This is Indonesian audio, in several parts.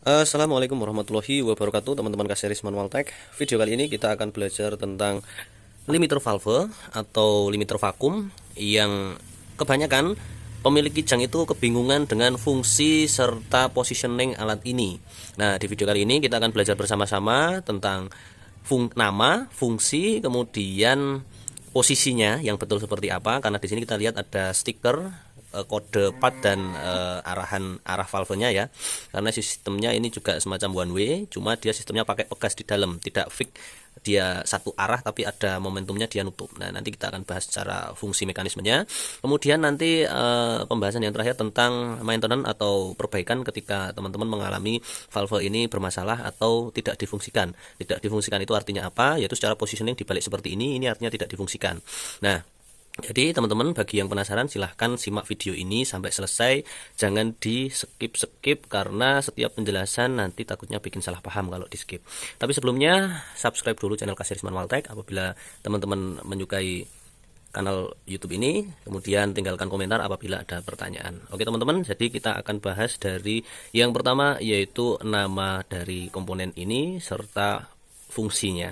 Assalamualaikum warahmatullahi wabarakatuh, teman-teman Kaseris Manual Tech. Video kali ini kita akan belajar tentang limiter valve atau limiter vakum yang kebanyakan pemilik kijang itu kebingungan dengan fungsi serta positioning alat ini. Nah, di video kali ini kita akan belajar bersama-sama tentang nama, fungsi, kemudian posisinya yang betul seperti apa. Karena di sini kita lihat ada stiker kode part dan arah valvenya ya, karena sistemnya ini juga semacam one way, cuma dia sistemnya pakai pegas di dalam, tidak fix dia satu arah tapi ada momentumnya dia nutup. Nah, nanti kita akan bahas secara fungsi mekanismenya. Kemudian nanti pembahasan yang terakhir tentang maintenance atau perbaikan ketika teman-teman mengalami valve ini bermasalah atau tidak difungsikan. Tidak difungsikan itu artinya apa? Yaitu secara positioning dibalik seperti ini artinya tidak difungsikan. Nah, jadi teman-teman, bagi yang penasaran silahkan simak video ini sampai selesai, jangan di skip karena setiap penjelasan nanti takutnya bikin salah paham kalau di skip. Tapi sebelumnya subscribe dulu channel Kaseris Manual Tech apabila teman-teman menyukai kanal YouTube ini, kemudian tinggalkan komentar apabila ada pertanyaan. Oke teman-teman, jadi kita akan bahas dari yang pertama, yaitu nama dari komponen ini serta fungsinya.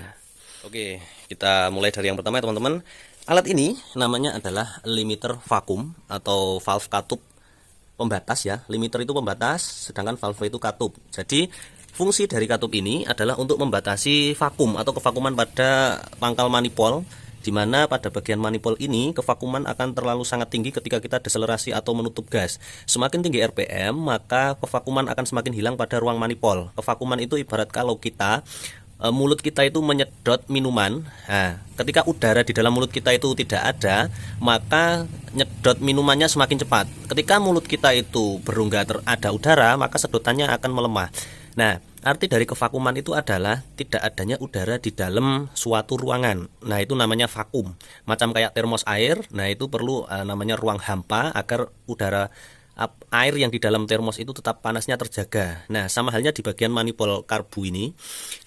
Oke, kita mulai dari yang pertama ya teman-teman. Alat ini namanya adalah limiter vakum atau valve katup pembatas ya. Limiter itu pembatas, sedangkan valve itu katup. Jadi fungsi dari katup ini adalah untuk membatasi vakum atau kevakuman pada pangkal manipol, di mana pada bagian manipol ini kevakuman akan terlalu sangat tinggi ketika kita deselerasi atau menutup gas. Semakin tinggi RPM, maka kevakuman akan semakin hilang pada ruang manipol. Kevakuman itu ibarat kalau kita mulut kita itu menyedot minuman. Nah, ketika udara di dalam mulut kita itu tidak ada, maka nyedot minumannya semakin cepat. Ketika mulut kita itu berongga ada udara, maka sedotannya akan melemah. Nah, arti dari kevakuman itu adalah tidak adanya udara di dalam suatu ruangan. Nah, itu namanya vakum. Macam kayak termos air, nah itu perlu namanya ruang hampa agar udara air yang di dalam termos itu tetap panasnya terjaga. Nah, sama halnya di bagian manipol karbu ini.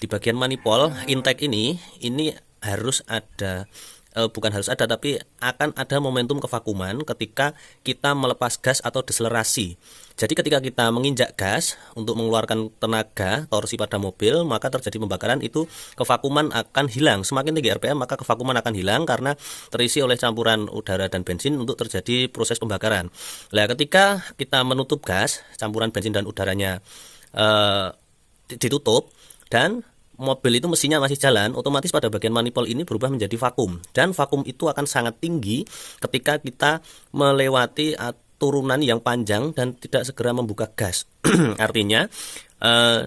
Di bagian manipol intake ini harus ada, bukan harus ada, tapi akan ada momentum kevakuman ketika kita melepas gas atau deselerasi. Jadi ketika kita menginjak gas untuk mengeluarkan tenaga torsi pada mobil, maka terjadi pembakaran, itu kevakuman akan hilang. Semakin tinggi RPM maka kevakuman akan hilang karena terisi oleh campuran udara dan bensin untuk terjadi proses pembakaran. Nah, ketika kita menutup gas, campuran bensin dan udaranya ditutup dan mobil itu mesinnya masih jalan, otomatis pada bagian manipol ini berubah menjadi vakum. Dan vakum itu akan sangat tinggi ketika kita melewati turunan yang panjang dan tidak segera membuka gas. Artinya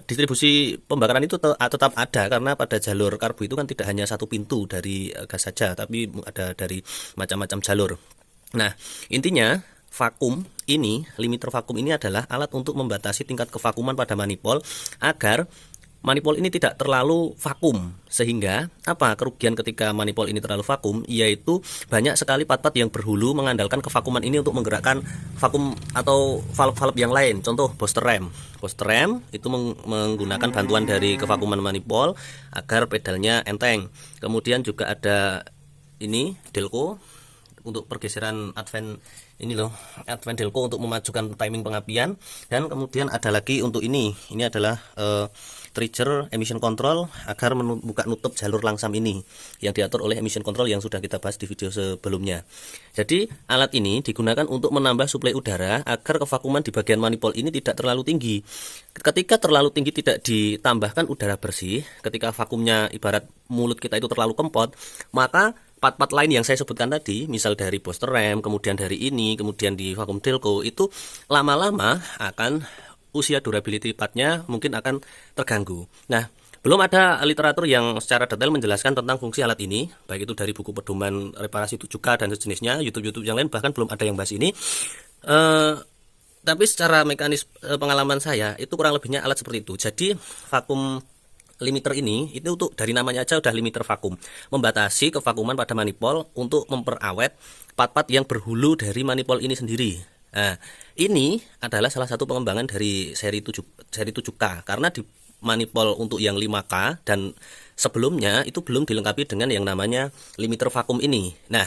distribusi pembakaran itu tetap ada, karena pada jalur karbu itu kan tidak hanya satu pintu dari gas saja, tapi ada dari macam-macam jalur. Nah, intinya vakum ini, limiter vakum ini adalah alat untuk membatasi tingkat kevakuman pada manipol agar manipol ini tidak terlalu vakum. Sehingga apa kerugian ketika manipol ini terlalu vakum? Yaitu banyak sekali part-part yang berhulu mengandalkan kevakuman ini untuk menggerakkan vakum atau valve-valve yang lain. Contoh booster rem. Booster rem itu menggunakan bantuan dari kevakuman manipol agar pedalnya enteng. Kemudian juga ada ini delco untuk pergeseran advent delco untuk memajukan timing pengapian. Dan kemudian ada lagi untuk ini adalah trigger emission control agar membuka nutup jalur langsam ini yang diatur oleh emission control yang sudah kita bahas di video sebelumnya. Jadi alat ini digunakan untuk menambah suplai udara agar kevakuman di bagian manipol ini tidak terlalu tinggi. Ketika terlalu tinggi tidak ditambahkan udara bersih, ketika vakumnya ibarat mulut kita itu terlalu kempot, maka part-part lain yang saya sebutkan tadi, misal dari booster rem, kemudian dari ini, kemudian di vakum delco, itu lama-lama akan usia durability partnya mungkin akan terganggu. Nah, belum ada literatur yang secara detail menjelaskan tentang fungsi alat ini, baik itu dari buku pedoman reparasi 7K dan sejenisnya, YouTube yang lain bahkan belum ada yang bahas ini. Tapi secara mekanis pengalaman saya itu kurang lebihnya alat seperti itu. Jadi vakum limiter ini itu untuk dari namanya aja udah limiter vakum, membatasi kevakuman pada manipol untuk memperawet part-part yang berhulu dari manipol ini sendiri. Nah, ini adalah salah satu pengembangan dari seri 7K, karena di manipol untuk yang 5K dan sebelumnya itu belum dilengkapi dengan yang namanya limiter vakum ini. Nah,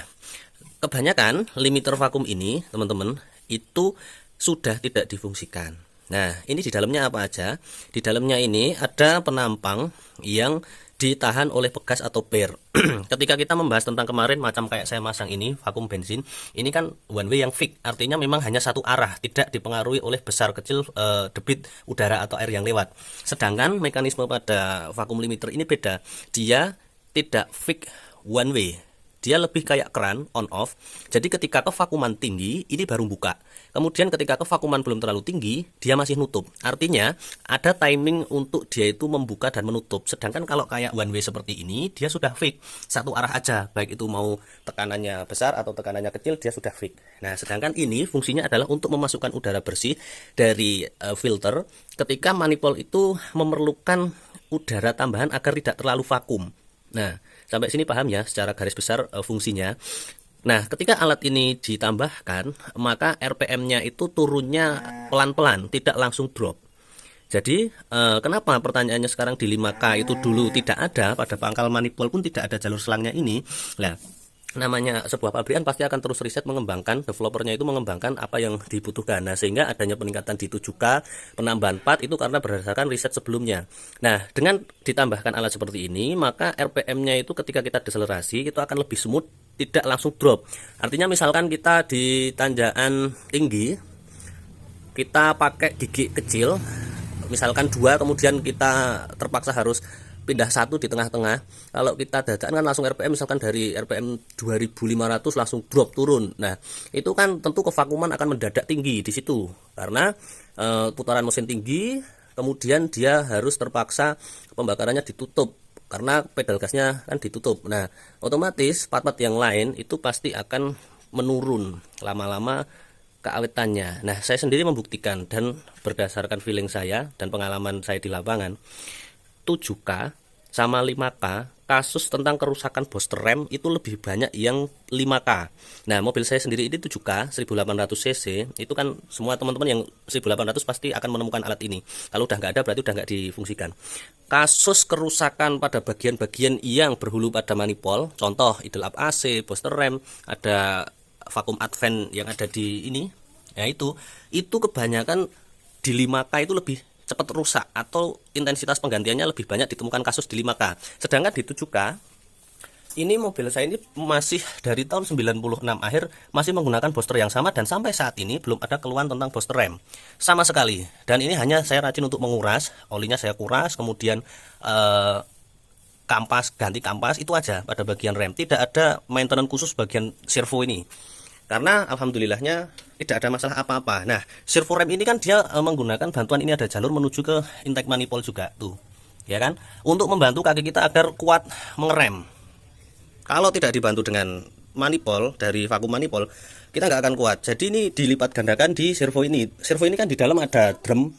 kebanyakan limiter vakum ini teman-teman itu sudah tidak difungsikan. Nah, ini di dalamnya apa aja? Di dalamnya ini ada penampang yang ditahan oleh pegas atau per. Ketika kita membahas tentang kemarin macam kayak saya masang ini vakum bensin, ini kan one way yang fix, artinya memang hanya satu arah, tidak dipengaruhi oleh besar kecil debit udara atau air yang lewat. Sedangkan mekanisme pada vakum limiter ini beda, dia tidak fix one way. Dia lebih kayak keran on off. Jadi ketika kevakuman tinggi ini baru buka. Kemudian ketika kevakuman belum terlalu tinggi, dia masih nutup. Artinya ada timing untuk dia itu membuka dan menutup. Sedangkan kalau kayak one way seperti ini, dia sudah fix satu arah aja. Baik itu mau tekanannya besar atau tekanannya kecil, dia sudah fix. Nah, sedangkan ini fungsinya adalah untuk memasukkan udara bersih dari filter ketika manifold itu memerlukan udara tambahan agar tidak terlalu vakum. Nah, sampai sini paham ya secara garis besar fungsinya. Nah, ketika alat ini ditambahkan, maka RPM-nya itu turunnya pelan-pelan, tidak langsung drop. Jadi, kenapa pertanyaannya sekarang di 5K itu dulu tidak ada, pada pangkal manifold pun tidak ada jalur selangnya ini. Nah, namanya sebuah pabrikan pasti akan terus riset mengembangkan, developernya itu mengembangkan apa yang dibutuhkan. Nah, sehingga adanya peningkatan di 7K, penambahan part itu karena berdasarkan riset sebelumnya. Nah, dengan ditambahkan alat seperti ini, maka RPM-nya itu ketika kita deselerasi itu akan lebih smooth, tidak langsung drop. Artinya misalkan kita di tanjakan tinggi, kita pakai gigi kecil, misalkan 2, kemudian kita terpaksa harus pindah 1 di tengah-tengah. Kalau kita dadakan kan langsung RPM misalkan dari RPM 2500 langsung drop turun. Nah, itu kan tentu kevakuman akan mendadak tinggi di situ karena putaran mesin tinggi, kemudian dia harus terpaksa pembakarannya ditutup karena pedal gasnya kan ditutup. Nah, otomatis part-part yang lain itu pasti akan menurun lama-lama keawetannya. Nah, saya sendiri membuktikan dan berdasarkan feeling saya dan pengalaman saya di lapangan, 7K sama 5K kasus tentang kerusakan booster rem itu lebih banyak yang 5K. Nah, mobil saya sendiri ini 7K 1800 cc, itu kan semua teman-teman yang 1800 pasti akan menemukan alat ini. Kalau udah nggak ada berarti udah nggak difungsikan. Kasus kerusakan pada bagian-bagian yang berhulu pada manifold, contoh idle up AC, booster rem, ada vakum advent yang ada di ini, ya itu kebanyakan di 5K itu lebih cepat rusak atau intensitas penggantiannya lebih banyak ditemukan kasus di 5K. Sedangkan di 7K ini mobil saya ini masih dari tahun 96 akhir masih menggunakan booster yang sama dan sampai saat ini belum ada keluhan tentang booster rem sama sekali. Dan ini hanya saya rajin untuk menguras, olinya saya kuras, kemudian kampas, ganti kampas, itu aja pada bagian rem. Tidak ada maintenance khusus bagian servo ini. Karena alhamdulillahnya tidak ada masalah apa-apa. Nah, servo rem ini kan dia menggunakan bantuan, ini ada jalur menuju ke intake manifold juga tuh. Ya kan? Untuk membantu kaki kita agar kuat mengerem. Kalau tidak dibantu dengan manifold dari vakum manifold, kita nggak akan kuat. Jadi ini dilipat gandakan di servo ini. Servo ini kan di dalam ada drum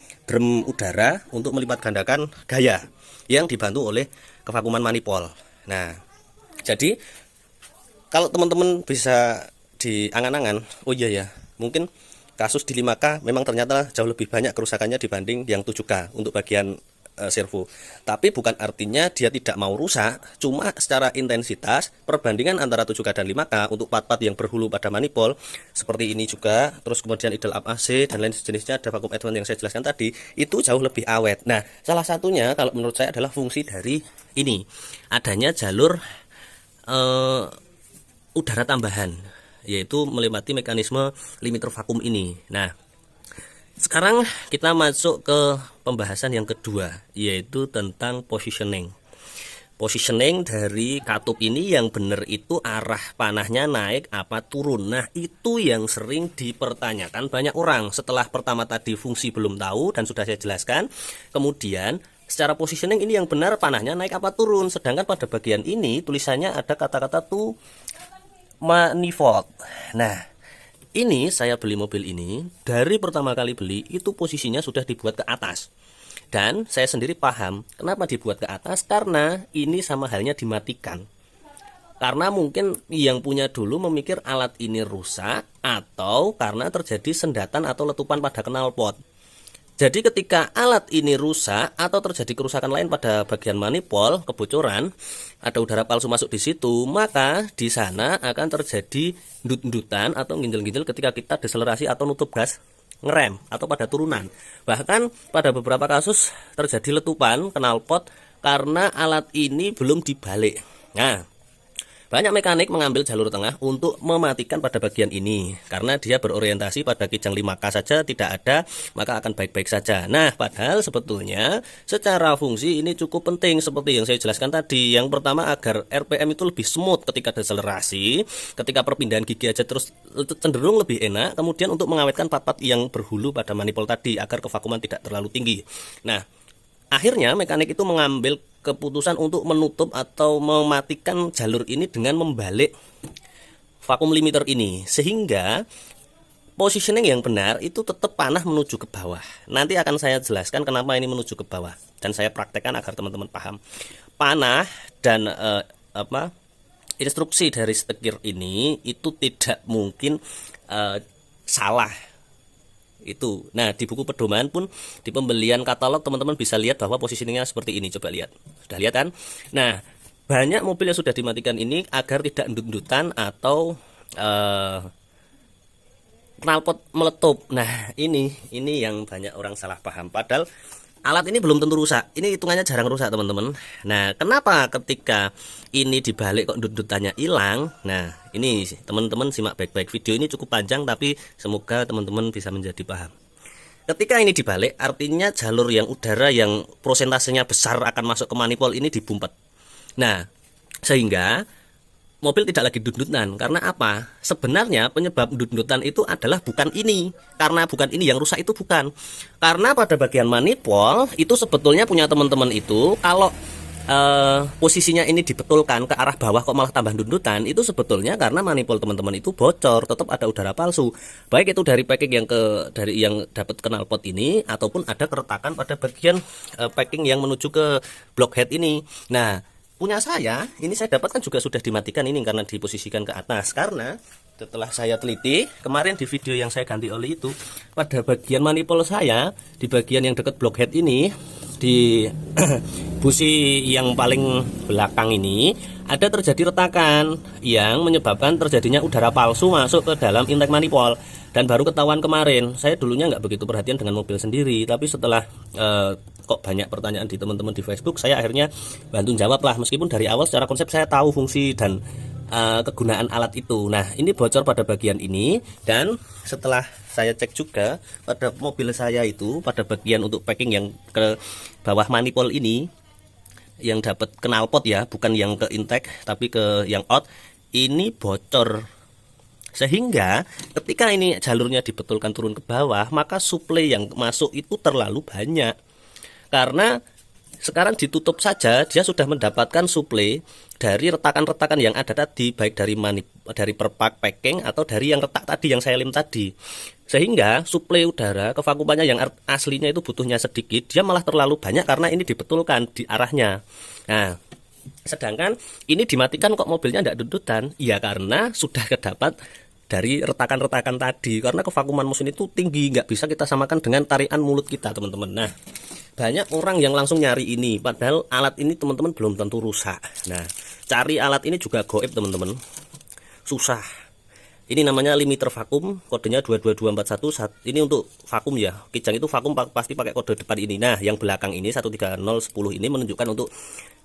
udara untuk melipat gandakan gaya yang dibantu oleh kevakuman manifold. Nah, jadi kalau teman-teman bisa diangan-angan, oh iya ya, mungkin kasus di 5K memang ternyata jauh lebih banyak kerusakannya dibanding yang 7K untuk bagian servo. Tapi bukan artinya dia tidak mau rusak, cuma secara intensitas perbandingan antara 7K dan 5K untuk part-part yang berhulu pada manifold seperti ini juga, terus kemudian idle up AC dan lain sejenisnya, ada vakum advent yang saya jelaskan tadi, itu jauh lebih awet. Nah, salah satunya kalau menurut saya adalah fungsi dari ini, adanya jalur udara tambahan, yaitu melewati mekanisme limiter vakum ini. Nah, sekarang kita masuk ke pembahasan yang kedua, yaitu tentang positioning. Positioning dari katup ini yang benar itu arah panahnya naik apa turun. Nah, itu yang sering dipertanyakan banyak orang. Setelah pertama tadi fungsi belum tahu dan sudah saya jelaskan, kemudian secara positioning ini yang benar panahnya naik apa turun. Sedangkan pada bagian ini tulisannya ada kata-kata tuh manifold. Nah, ini saya beli mobil ini, dari pertama kali beli itu posisinya sudah dibuat ke atas. Dan saya sendiri paham kenapa dibuat ke atas, karena ini sama halnya dimatikan. Karena mungkin yang punya dulu memikir alat ini rusak, atau karena terjadi sendatan atau letupan pada knalpot. Jadi ketika alat ini rusak atau terjadi kerusakan lain pada bagian manifold, kebocoran, ada udara palsu masuk di situ, maka di sana akan terjadi ndut-ndutan atau nginjel-nginjel ketika kita deselerasi atau nutup gas ngerem atau pada turunan. Bahkan pada beberapa kasus terjadi letupan knalpot karena alat ini belum dibalik. Nah, banyak mekanik mengambil jalur tengah untuk mematikan pada bagian ini karena dia berorientasi pada kijang 5K saja tidak ada, maka akan baik-baik saja. Nah, padahal sebetulnya secara fungsi ini cukup penting seperti yang saya jelaskan tadi. Yang pertama, agar RPM itu lebih smooth ketika deselerasi, ketika perpindahan gigi aja terus cenderung lebih enak. Kemudian untuk mengawetkan part-part yang berhulu pada manifold tadi agar kevakuman tidak terlalu tinggi. Nah, akhirnya mekanik itu mengambil keputusan untuk menutup atau mematikan jalur ini dengan membalik vakum limiter ini, sehingga positioning yang benar itu tetap panah menuju ke bawah. Nanti akan saya jelaskan kenapa ini menuju ke bawah dan saya praktekkan agar teman-teman paham. Panah dan instruksi dari setir ini itu tidak mungkin salah. Itu. Nah, di buku pedoman pun di pembelian katalog teman-teman bisa lihat bahwa positioningnya seperti ini. Coba lihat. Sudah lihat kan? Nah, banyak mobil yang sudah dimatikan ini agar tidak endut-endutan atau knalpot meletup. Nah, ini yang banyak orang salah paham. Padahal alat ini belum tentu rusak. Ini hitungannya jarang rusak, teman-teman. Nah, kenapa ketika ini dibalik kok endut-endutannya hilang? Nah, ini teman-teman simak baik-baik. Video ini cukup panjang tapi semoga teman-teman bisa menjadi paham. Ketika ini dibalik, artinya jalur yang udara yang prosentasenya besar akan masuk ke manifold ini dibumpet. Nah, sehingga mobil tidak lagi dut-dutan. Karena apa? Sebenarnya penyebab dut-dutan itu adalah bukan ini. Karena bukan ini yang rusak, itu bukan. Karena pada bagian manifold itu sebetulnya punya teman-teman itu kalau posisinya ini dibetulkan ke arah bawah kok malah tambah dut-dutan, itu sebetulnya karena manifold teman-teman itu bocor, tetap ada udara palsu. Baik itu dari packing dari yang dapat knalpot ini ataupun ada keretakan pada bagian packing yang menuju ke blockhead ini. Nah, punya saya, ini saya dapatkan juga sudah dimatikan ini karena diposisikan ke atas. Karena setelah saya teliti, kemarin di video yang saya ganti oli itu, pada bagian manifold saya, di bagian yang dekat blockhead ini, di busi yang paling belakang ini, ada terjadi retakan yang menyebabkan terjadinya udara palsu masuk ke dalam intake manifold. Dan baru ketahuan kemarin, saya dulunya nggak begitu perhatian dengan mobil sendiri, tapi setelah kok banyak pertanyaan di teman-teman di Facebook, saya akhirnya bantu jawab lah, meskipun dari awal secara konsep saya tahu fungsi dan kegunaan alat itu. Nah, ini bocor pada bagian ini, dan setelah saya cek juga pada mobil saya itu pada bagian untuk packing yang ke bawah manifold ini yang dapat knalpot ya, bukan yang ke intake tapi ke yang out, ini bocor. Sehingga ketika ini jalurnya dibetulkan turun ke bawah, maka suplai yang masuk itu terlalu banyak. Karena sekarang ditutup saja dia sudah mendapatkan suplai dari retakan-retakan yang ada tadi, baik dari perpak packing atau dari yang retak tadi yang saya lem tadi. Sehingga suplai udara kevakumannya yang aslinya itu butuhnya sedikit, dia malah terlalu banyak karena ini dibetulkan di arahnya. Nah, sedangkan ini dimatikan kok mobilnya tidak dudutan, ya karena sudah kedapat dari retakan-retakan tadi. Karena kevakuman mesin itu tinggi, nggak bisa kita samakan dengan tarikan mulut kita, teman-teman. Nah, banyak orang yang langsung nyari ini, padahal alat ini teman-teman belum tentu rusak. Nah, cari alat ini juga goib, teman-teman, susah. Ini namanya limiter vakum, kodenya 22241. Ini untuk vakum ya, kijang itu vakum pasti pakai kode depan ini. Nah, yang belakang ini 13010 ini menunjukkan untuk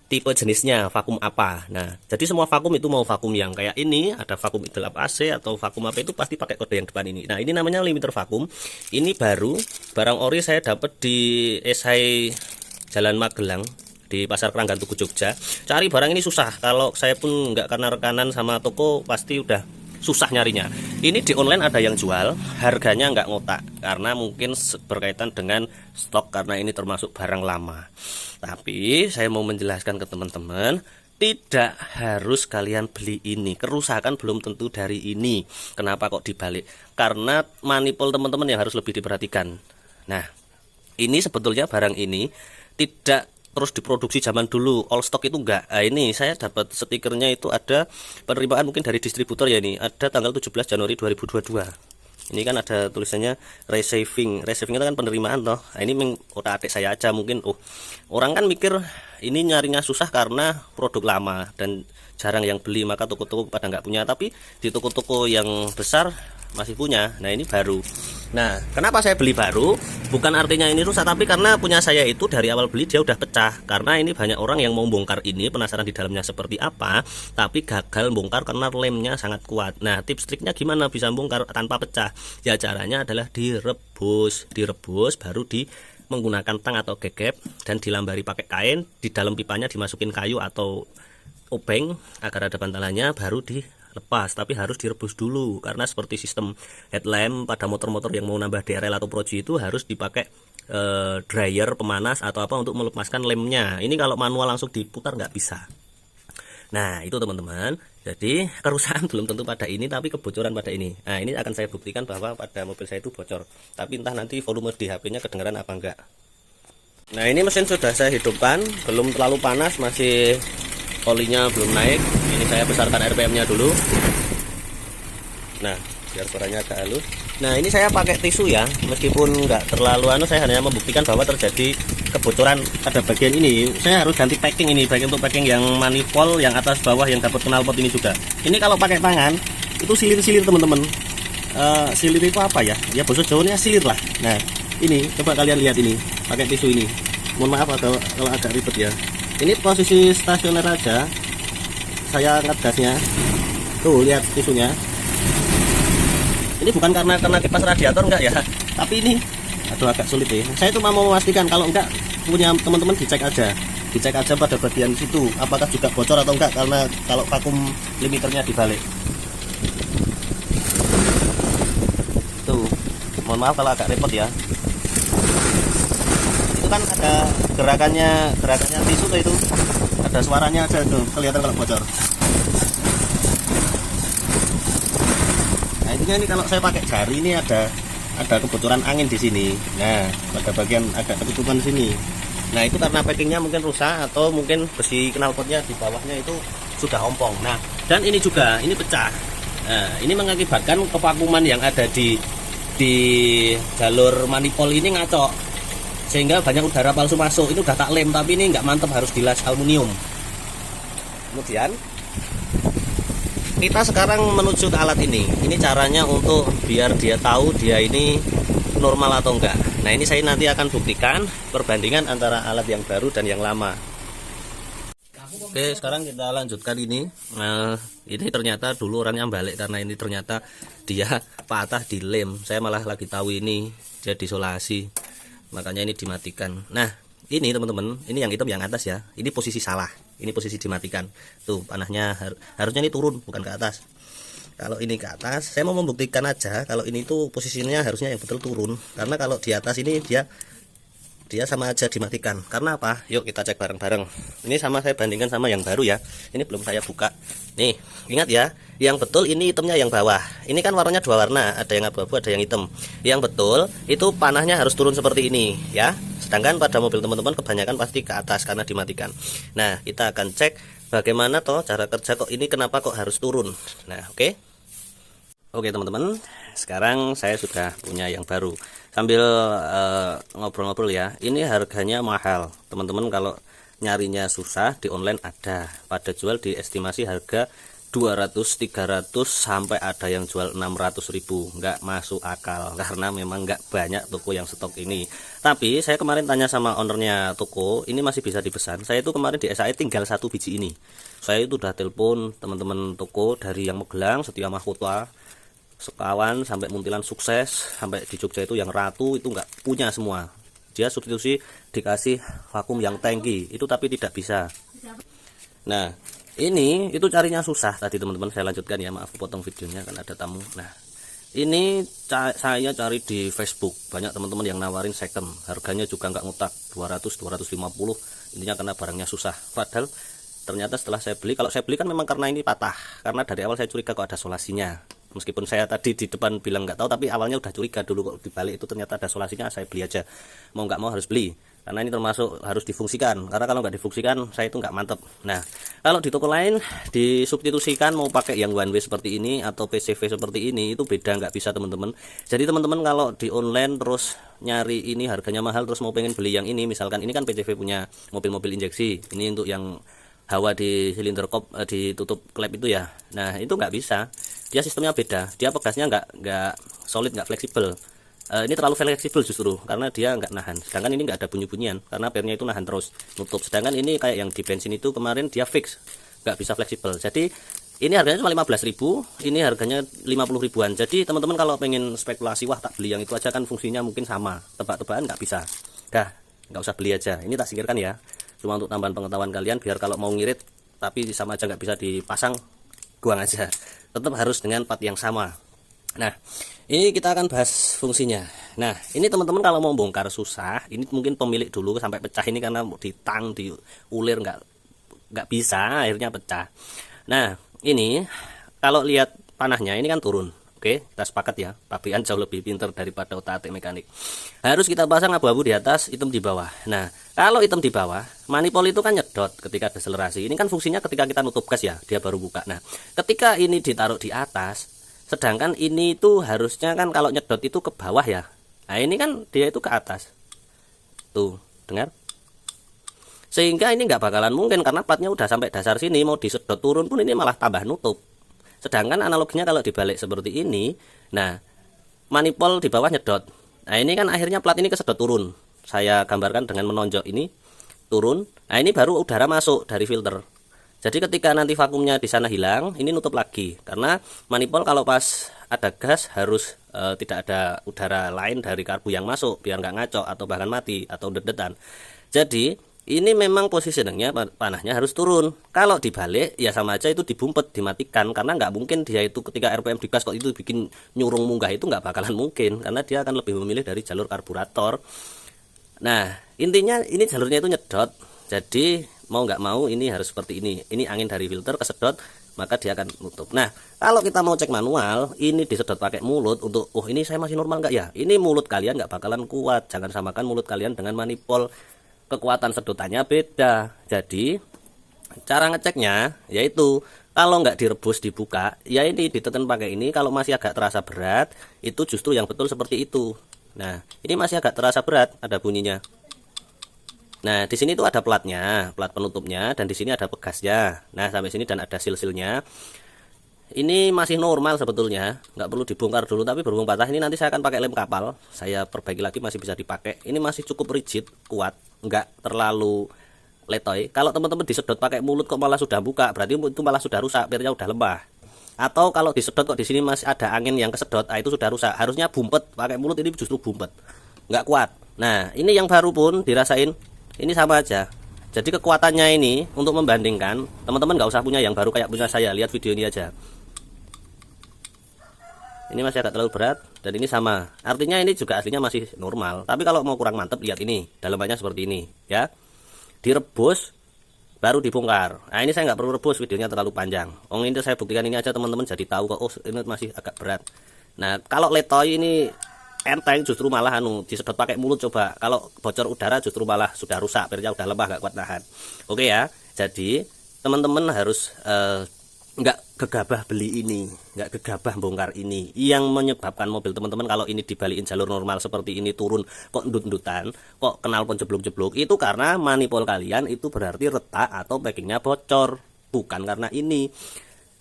tipe jenisnya vakum apa. Nah, jadi semua vakum itu mau vakum yang kayak ini, ada vakum idle AC atau vakum apa itu pasti pakai kode yang depan ini. Nah, ini namanya limiter vakum. Ini baru barang ori saya dapat di Esai Jalan Magelang di Pasar Keranggan Tugu Jogja. Cari barang ini susah. Kalau saya pun nggak karena rekanan sama toko pasti udah susah nyarinya. Ini di online ada yang jual, harganya nggak ngotak karena mungkin berkaitan dengan stok karena ini termasuk barang lama. Tapi saya mau menjelaskan ke teman-teman, tidak harus kalian beli ini. Kerusakan belum tentu dari ini. Kenapa kok dibalik? Karena manifold teman-teman yang harus lebih diperhatikan. Nah, ini sebetulnya barang ini tidak terus diproduksi zaman dulu, all stock itu enggak. Nah, ini saya dapat stikernya itu ada penerimaan mungkin dari distributor ya, ini ada tanggal 17 Januari 2022. Ini kan ada tulisannya receiving itu kan penerimaan toh. Nah, ini otak-atik saya aja mungkin. Orang kan mikir ini nyarinya susah karena produk lama, dan jarang yang beli, maka toko-toko pada nggak punya, tapi di toko-toko yang besar masih punya. Nah ini baru. Nah kenapa saya beli baru? Bukan artinya ini rusak, tapi karena punya saya itu dari awal beli dia udah pecah. Karena ini banyak orang yang mau bongkar ini, penasaran di dalamnya seperti apa, tapi gagal bongkar karena lemnya sangat kuat. Nah tips triknya gimana bisa bongkar tanpa pecah? Ya caranya adalah direbus baru menggunakan tang atau gegep dan dilambari pakai kain. Di dalam pipanya dimasukin kayu atau obeng agar ada bantalannya, baru dilepas. Tapi harus direbus dulu, karena seperti sistem headlamp pada motor-motor yang mau nambah DRL atau Proji itu harus dipakai dryer pemanas atau apa untuk melepaskan lemnya. Ini kalau manual langsung diputar nggak bisa. Nah itu teman-teman, jadi kerusakan belum tentu pada ini, tapi kebocoran pada ini. Nah ini akan saya buktikan bahwa pada mobil saya itu bocor, tapi entah nanti volume di HP-nya kedengaran apa enggak. Nah ini mesin sudah saya hidupkan, belum terlalu panas, masih olinya belum naik. Ini saya besarkan RPM-nya dulu. Nah, biar suaranya agak halus. Nah, ini saya pakai tisu ya, meskipun nggak terlalu saya hanya membuktikan bahwa terjadi kebocoran pada bagian ini. Saya harus ganti packing ini, baik untuk packing yang manifold, yang atas bawah, yang dapur knalpot ini juga. Ini kalau pakai tangan, itu silir-silir teman-teman. Silir itu apa ya? Ya bahasa Jawanya silir lah. Nah, ini coba kalian lihat ini, pakai tisu ini. Mohon maaf kalau agak ribet ya. Ini posisi stasioner aja, saya angkat gasnya. Tuh lihat tisunya. Ini bukan karena kipas radiator enggak ya, tapi ini aduh agak sulit ya. Saya cuma mau memastikan, kalau enggak punya teman-teman dicek aja pada bagian situ apakah juga bocor atau enggak, karena kalau vakum limiternya dibalik. Tuh, mohon maaf kalau agak repot ya. Kan ada gerakannya tisu tuh, itu ada suaranya aja tuh, kelihatan kalau bocor. Nah ini kalau saya pakai jari ini ada kebocoran angin di sini. Nah pada bagian agak ketutupan sini. Nah itu karena packingnya mungkin rusak, atau mungkin besi knalpotnya di bawahnya itu sudah ompong. Nah dan ini juga ini pecah. Nah ini mengakibatkan kevakuman yang ada di jalur manifold ini ngaco, sehingga banyak udara palsu masuk. Itu udah tak lem, tapi ini nggak mantap, harus dilas aluminium. Kemudian kita sekarang menuju ke alat ini. Ini caranya untuk biar dia tahu dia ini normal atau enggak. Nah ini saya nanti akan buktikan perbandingan antara alat yang baru dan yang lama. Oke, sekarang kita lanjutkan ini. Nah ini ternyata dulu orangnya balik, karena ini ternyata dia patah di lem. Saya malah lagi tahu ini dia disolasi, makanya ini dimatikan. Nah ini teman-teman, ini yang hitam yang atas ya, ini posisi salah, ini posisi dimatikan. Tuh panahnya harusnya ini turun, bukan ke atas. Kalau ini ke atas, saya mau membuktikan aja kalau ini tuh posisinya harusnya yang betul turun, karena kalau di atas ini dia sama aja dimatikan. Karena apa? Yuk kita cek bareng-bareng. Ini sama saya bandingkan sama yang baru ya. Ini belum saya buka. Nih, ingat ya, yang betul ini hitamnya yang bawah. Ini kan warnanya dua warna, ada yang abu-abu, ada yang hitam. Yang betul itu panahnya harus turun seperti ini ya. Sedangkan pada mobil teman-teman kebanyakan pasti ke atas karena dimatikan. Nah, kita akan cek bagaimana toh cara kerja kok ini, kenapa kok harus turun. Nah, Oke teman-teman, sekarang saya sudah punya yang baru. Sambil ngobrol-ngobrol ya, ini harganya mahal teman-teman. Kalau nyarinya susah, di online ada, pada jual di estimasi harga 200, 300, sampai ada yang jual 600.000. Nggak masuk akal, karena memang nggak banyak toko yang stok ini. Tapi saya kemarin tanya sama ownernya toko, ini masih bisa dipesan. Saya itu kemarin di SAE tinggal 1 biji ini. Saya itu udah telepon teman-teman toko dari yang Magelang, Setia Mahkota, Sekawan, sampai Muntilan Sukses, sampai di Jogja itu yang Ratu, itu nggak punya semua. Dia substitusi dikasih vakum yang tangki itu, tapi tidak bisa. Nah ini itu carinya susah tadi teman-teman. Saya lanjutkan ya, maaf potong videonya kan ada tamu. Nah ini saya cari di Facebook, banyak teman-teman yang nawarin second, harganya juga nggak ngutak, 200, 250. Intinya karena barangnya susah. Padahal ternyata setelah saya beli, kalau saya beli kan memang karena ini patah, karena dari awal saya curiga kok ada solasinya. Meskipun saya tadi di depan bilang nggak tahu, tapi awalnya udah curiga dulu kok dibalik itu ternyata ada solasinya. Saya beli aja, mau nggak mau harus beli, karena ini termasuk harus difungsikan, karena kalau nggak difungsikan saya itu nggak mantep. Nah kalau di toko lain disubstitusikan, mau pakai yang one way seperti ini atau PCV seperti ini, itu beda, nggak bisa teman-teman. Jadi teman-teman kalau di online terus nyari ini harganya mahal, terus mau pengen beli yang ini, misalkan ini kan PCV punya mobil-mobil injeksi, ini untuk yang hawa di silinder kop ditutup klep itu ya. Nah itu nggak bisa, dia sistemnya beda, dia pegasnya nggak solid, nggak fleksibel. Ini terlalu fleksibel justru karena dia nggak nahan, sedangkan ini nggak ada bunyi-bunyian karena pernya itu nahan terus nutup. Sedangkan ini kayak yang di bensin itu kemarin dia fix, nggak bisa fleksibel. Jadi ini harganya cuma 15.000, ini harganya 50 ribuan. Jadi teman-teman kalau pengen spekulasi, wah tak beli yang itu aja kan fungsinya mungkin sama, tebak-tebakan nggak bisa, dah nggak usah beli aja. Ini tak singkirkan ya, cuma untuk tambahan pengetahuan kalian, biar kalau mau ngirit tapi sama aja nggak bisa dipasang, buang aja, tetap harus dengan part yang sama. Nah ini kita akan bahas fungsinya. Nah ini teman-teman kalau mau bongkar susah, ini mungkin pemilik dulu sampai pecah ini karena ditang diulir nggak bisa, akhirnya pecah. Nah ini kalau lihat panahnya ini kan turun. Oke, kita sepakat ya, pabrikan jauh lebih pintar daripada otak-atik mekanik. Harus kita pasang abu-abu di atas, hitam di bawah. Nah kalau hitam di bawah, manipul itu kan nyedot ketika deselerasi. Ini kan fungsinya ketika kita nutup gas ya, dia baru buka. Nah ketika ini ditaruh di atas, sedangkan ini itu harusnya kan kalau nyedot itu ke bawah ya. Nah ini kan dia itu ke atas. Tuh, dengar? Sehingga ini nggak bakalan mungkin karena platnya udah sampai dasar sini, mau disedot turun pun ini malah tambah nutup. Sedangkan analoginya kalau dibalik seperti ini, nah manipul di bawah nyedot. Nah ini kan akhirnya plat ini kesedot turun. Saya gambarkan dengan menonjok ini turun. Nah ini baru udara masuk dari filter. Jadi ketika nanti vakumnya di sana hilang, ini nutup lagi. Karena manipul kalau pas ada gas harus tidak ada udara lain dari karbu yang masuk biar nggak ngaco atau bahkan mati atau dedetan. Jadi ini memang positioningnya panahnya harus turun. Kalau dibalik ya sama aja itu dibumpet, dimatikan, karena nggak mungkin dia itu ketika RPM digas kok itu bikin nyurung munggah, itu nggak bakalan mungkin karena dia akan lebih memilih dari jalur karburator. Nah intinya ini jalurnya itu nyedot, jadi mau nggak mau ini harus seperti ini angin dari filter kesedot maka dia akan nutup. Nah kalau kita mau cek manual, ini disedot pakai mulut untuk ini saya masih normal nggak ya, ini mulut kalian nggak bakalan kuat. Jangan samakan mulut kalian dengan manipul, kekuatan sedotannya beda. Jadi cara ngeceknya yaitu kalau nggak direbus dibuka ya, ini ditekan pakai ini. Kalau masih agak terasa berat, itu justru yang betul seperti itu. Nah ini masih agak terasa berat, ada bunyinya. Nah di sini tuh ada platnya, plat penutupnya, dan di sini ada pegasnya. Nah sampai sini dan ada sil-silnya. Ini masih normal sebetulnya, nggak perlu dibongkar dulu. Tapi berhubung patah ini nanti saya akan pakai lem kapal, saya perbaiki lagi, masih bisa dipakai. Ini masih cukup rigid, kuat, nggak terlalu letoy. Kalau teman-teman disedot pakai mulut kok malah sudah buka, berarti itu malah sudah rusak, pirnya udah lemah. Atau kalau disedot kok di sini masih ada angin yang kesedot, itu sudah rusak. Harusnya bumpet, pakai mulut ini justru bumpet, nggak kuat. Nah ini yang baru pun dirasain, ini sama aja. Jadi kekuatannya ini untuk membandingkan, teman-teman nggak usah punya yang baru kayak punya saya, lihat video ini aja. Ini masih agak terlalu berat dan ini sama. Artinya ini juga aslinya masih normal. Tapi kalau mau kurang mantep, lihat ini, dalamannya seperti ini ya. Direbus baru dibongkar. Nah ini saya nggak perlu rebus, videonya terlalu panjang. Ini saya buktikan ini aja, teman-teman jadi tahu kok ini masih agak berat. Nah kalau letoy ini enteng, justru malah disedot pakai mulut. Coba kalau bocor udara justru malah sudah rusak, pirnya udah lemah, nggak kuat nahan. Oke ya. Jadi teman-teman harus nggak gegabah beli ini, nggak gegabah bongkar ini. Yang menyebabkan mobil teman-teman kalau ini dibalikin jalur normal seperti ini turun kok ndut-ndutan, kok knalpot jeblok-jeblok, itu karena manipul kalian itu berarti retak atau packingnya bocor, bukan karena ini.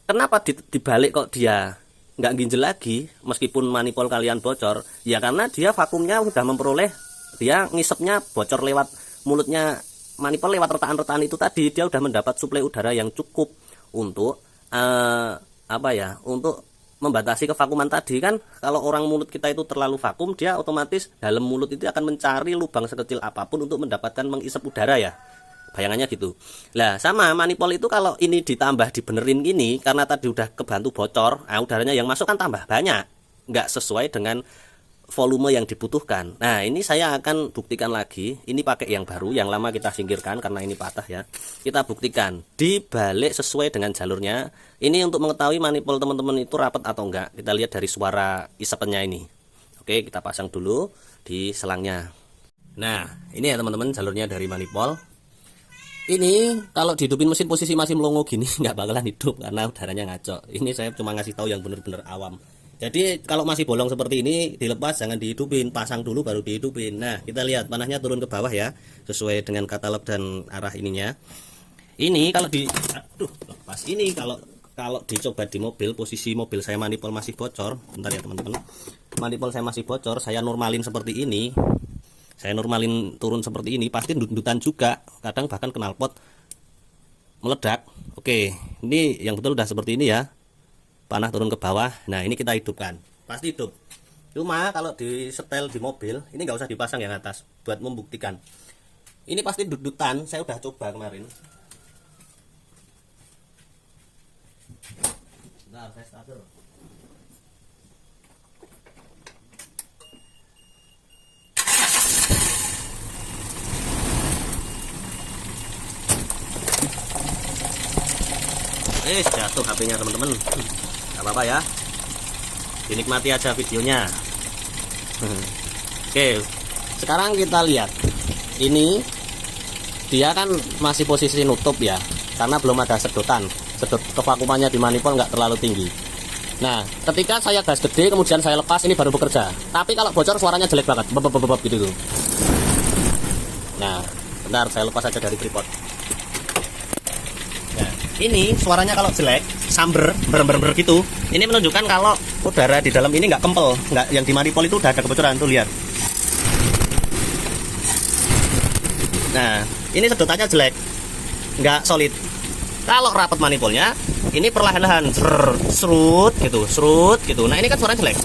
Kenapa dibalik kok dia nggak ginjel lagi meskipun manipul kalian bocor? Ya karena dia vakumnya udah memperoleh, dia ngisepnya bocor lewat mulutnya manipul, lewat retakan-retakan itu tadi. Dia udah mendapat suplai udara yang cukup untuk untuk membatasi kevakuman tadi kan. Kalau orang mulut kita itu terlalu vakum, dia otomatis dalam mulut itu akan mencari lubang sekecil apapun untuk mendapatkan mengisap udara ya, bayangannya gitu. Lah sama manipul itu kalau ini ditambah dibenerin gini, karena tadi udah kebantu bocor, udaranya yang masuk kan tambah banyak, nggak sesuai dengan volume yang dibutuhkan. Nah ini saya akan buktikan lagi. Ini pakai yang baru, yang lama kita singkirkan karena ini patah ya. Kita buktikan dibalik sesuai dengan jalurnya. Ini untuk mengetahui manipul teman-teman itu rapat atau enggak. Kita lihat dari suara isapannya ini. Oke, kita pasang dulu di selangnya. Nah ini ya teman-teman, jalurnya dari manipul. Ini kalau dihidupin mesin posisi masih melongo gini nggak bakalan hidup karena udaranya ngaco. Ini saya cuma ngasih tahu yang bener-bener awam. Jadi kalau masih bolong seperti ini dilepas, jangan dihidupin, pasang dulu baru dihidupin. Nah kita lihat panahnya turun ke bawah ya, sesuai dengan katalog dan arah ininya. Ini kalau di aduh lepas ini kalau dicoba di mobil, posisi mobil saya manifold masih bocor. Bentar ya teman-teman. Manifold saya masih bocor, saya normalin seperti ini. Saya normalin turun seperti ini, pasti dut-dutan juga. Kadang bahkan knalpot meledak. Oke, ini yang betul udah seperti ini ya. Panah turun ke bawah. Nah, ini kita hidupkan. Pasti hidup. Cuma kalau di setel di mobil, ini nggak usah dipasang yang atas buat membuktikan. Ini pasti dut-dutan, saya udah coba kemarin. Bentar, saya starter. Jatuh HP-nya teman-teman. Gak apa-apa ya. Dinikmati aja videonya. Oke, sekarang kita lihat. Ini dia kan masih posisi nutup ya, karena belum ada sedotan. Sedot kevakumannya di manifold nggak terlalu tinggi. Nah, ketika saya gas gede kemudian saya lepas, ini baru bekerja. Tapi kalau bocor suaranya jelek banget, bebek gitu tuh. Nah, bentar saya lepas aja dari tripod. Ini suaranya kalau jelek, samber, ber gitu. Ini menunjukkan kalau udara di dalam ini nggak kempel, nggak, yang di manifold itu udah ada kebocoran tuh, lihat. Nah, ini sedotannya jelek, nggak solid. Kalau rapat manifoldnya, ini perlahan-lahan, serut gitu. Nah, ini kan suaranya jelek.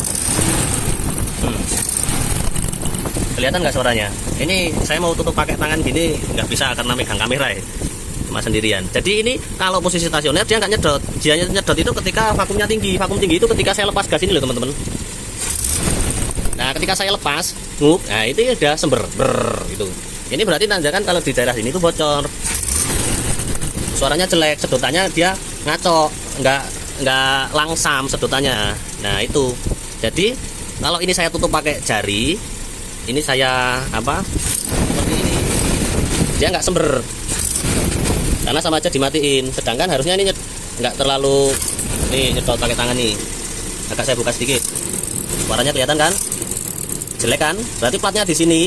Kelihatan nggak suaranya? Ini saya mau tutup pakai tangan gini, nggak bisa karena megang kamera ya. Sendirian. Jadi ini kalau posisi stasioner dia nggak nyedot. Dia nyedot itu ketika vakumnya tinggi. Vakum tinggi itu ketika saya lepas gas ini loh teman-teman. Nah, ketika saya lepas, nah itu udah sember, gitu. Ini berarti nandakan kalau di daerah sini itu bocor. Suaranya jelek, sedotannya dia ngaco, nggak langsam sedotannya. Nah itu. Jadi kalau ini saya tutup pakai jari, ini saya seperti ini, dia nggak sember. Karena sama aja dimatiin, sedangkan harusnya ini nggak terlalu nyedot pakai tangan nih. Agak saya buka sedikit, suaranya kelihatan kan, jelek kan? Berarti platnya di sini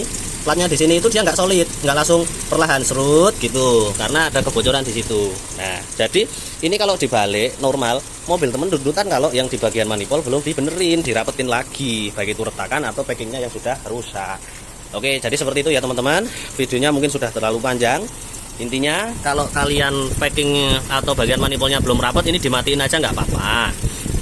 itu dia nggak solid, nggak langsung perlahan serut gitu, karena ada kebocoran di situ. Nah, jadi ini kalau dibalik normal, mobil temen dudutan kalau yang di bagian manifold belum dibenerin, dirapetin lagi, baik itu retakan atau packingnya yang sudah rusak. Oke, jadi seperti itu ya teman-teman. Videonya mungkin sudah terlalu panjang. Intinya kalau kalian packing atau bagian manifoldnya belum rapat, ini dimatiin aja nggak apa-apa.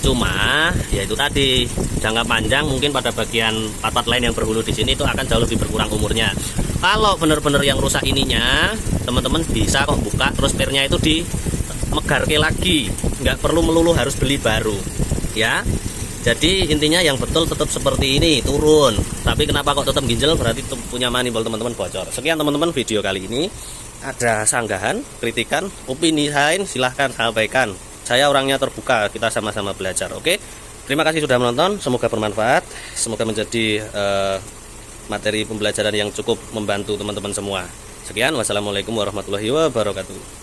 Cuma ya itu tadi, jangka panjang mungkin pada bagian part-part lain yang berhulu di sini itu akan jauh lebih berkurang umurnya. Kalau benar-benar yang rusak ininya, teman-teman bisa kok buka terus spare-nya itu dimegarke lagi, nggak perlu melulu harus beli baru ya. Jadi intinya yang betul tetap seperti ini, turun. Tapi kenapa kok tetap ginjal, berarti punya manifold teman-teman bocor. Sekian teman-teman video kali ini. Ada sanggahan, kritikan, opini lain silahkan sampaikan. Saya orangnya terbuka, kita sama-sama belajar. Oke, terima kasih sudah menonton, semoga bermanfaat, semoga menjadi materi pembelajaran yang cukup membantu teman-teman semua. Sekian, wassalamualaikum warahmatullahi wabarakatuh.